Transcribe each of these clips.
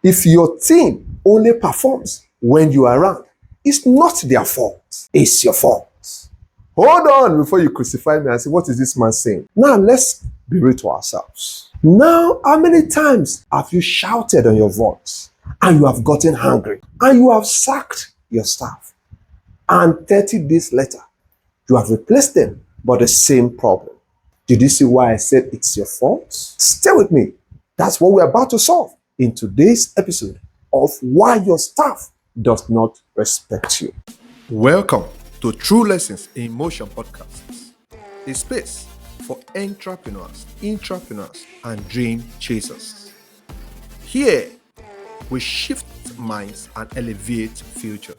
If your team only performs when you are around, it's not their fault. It's your fault. Hold on before you crucify me and say, what is this man saying? Now let's be real to ourselves. Now, how many times have you shouted on your voice and you have gotten hungry and you have sacked your staff? And 30 days later, you have replaced them, but the same problem. Did you see why I said it's your fault? Stay with me. That's what we're about to solve in today's episode of Why Your Staff Does Not Respect You. Welcome to True Lessons in Motion podcasts, a space for entrepreneurs, intrapreneurs, and dream chasers. Here, we shift minds and elevate futures.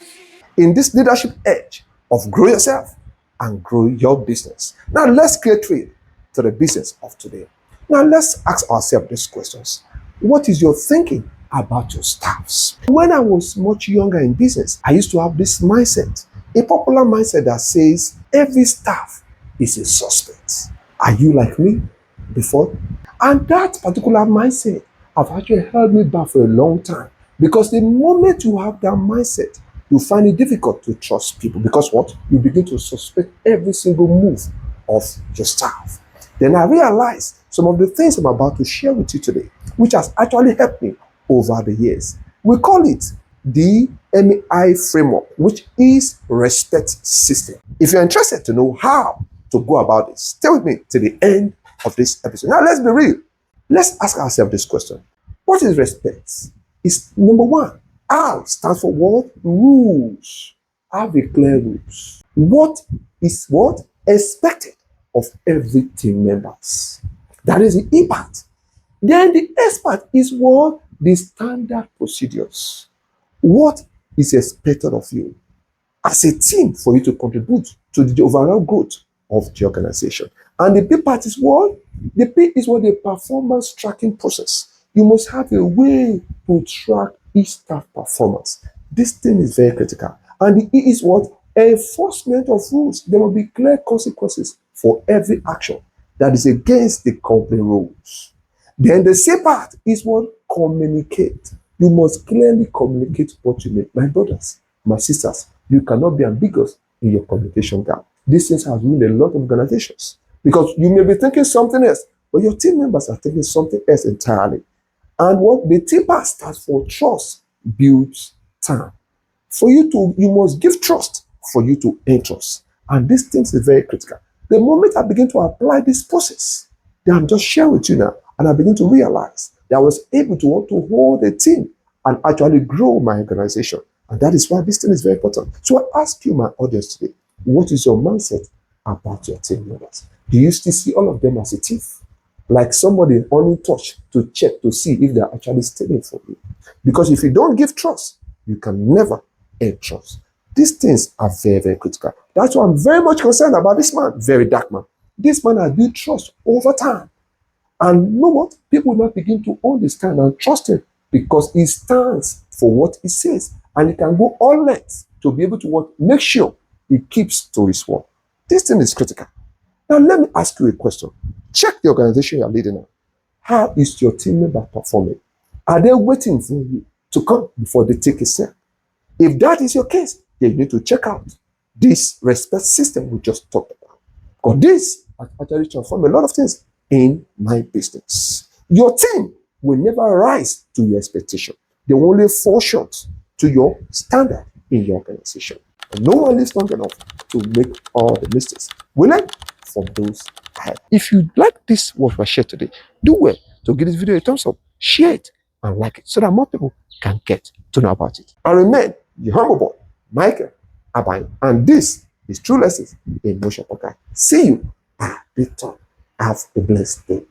In this leadership edge of grow yourself and grow your business. Now let's get straight to the business of today. Now let's ask ourselves these questions. What is your thinking about your staffs? When I was much younger in business, I used to have this mindset, a popular mindset that says every staff is a suspect. Are you like me before? And that particular mindset have actually held me back for a long time, because the moment you have that mindset, you find it difficult to trust people, because what? You begin to suspect every single move of your staff. Then I realized some of the things I'm about to share with you today, which has actually helped me over the years. We call it the MEI framework, which is respect system. If you're interested to know how to go about it, stay with me to the end of this episode. Now let's be real. Let's ask ourselves this question. What is respect? It's number one. R stands for what? Rules. Have a clear rules. What is what? Expected of every team members. That is the E part. Then the S part is what? The standard procedures. What is expected of you as a team for you to contribute to the overall growth of the organization. And the B part is what? The P is what? The performance tracking process. You must have a way to track each staff performance. This thing is very critical. And the E is what? Enforcement of rules. There will be clear consequences for every action that is against the company rules. Then the C part is what? Communicate. You must clearly communicate what you need. My brothers, my sisters, you cannot be ambiguous in your communication gap. These things have ruined a lot of organizations, because you may be thinking something else, but your team members are thinking something else entirely. And what the T part stands for, trust builds time. You must give trust for you to entrust. And this thing is very critical. The moment I begin to apply this process that I'm just sharing with you now, and I begin to realize that I was able to want to hold a team and actually grow my organization. And that is why this thing is very important. So I ask you, my audience today, what is your mindset about your team members? Do you still see all of them as a thief? Like somebody only touch to check to see if they're actually stealing from you. Because if you don't give trust, you can never earn trust. These things are very, very critical. That's why I'm very much concerned about this man, very dark man. This man has built trust over time. And you know what? People will not begin to understand and trust him, because he stands for what he says. And he can go all lengths to be able to make sure he keeps to his word. This thing is critical. Now, let me ask you a question. Check the organization you're leading on. How is your team member performing? Are they waiting for you to come before they take a step? If that is your case, then you need to check out this respect system we just talked about. Because this has actually transformed a lot of things in my business. Your team will never rise to your expectation. They will only fall short to your standard in your organization. And no one lives long enough to make all the mistakes. We learn from those ahead. If you like this what we shared today, do well to give this video a thumbs up, share it, and like it, so that more people can get to know about it. And remain your humble boy, Michael Abai. And this is True Lessons in Motion podcast. See you at the top. Have a blessed day.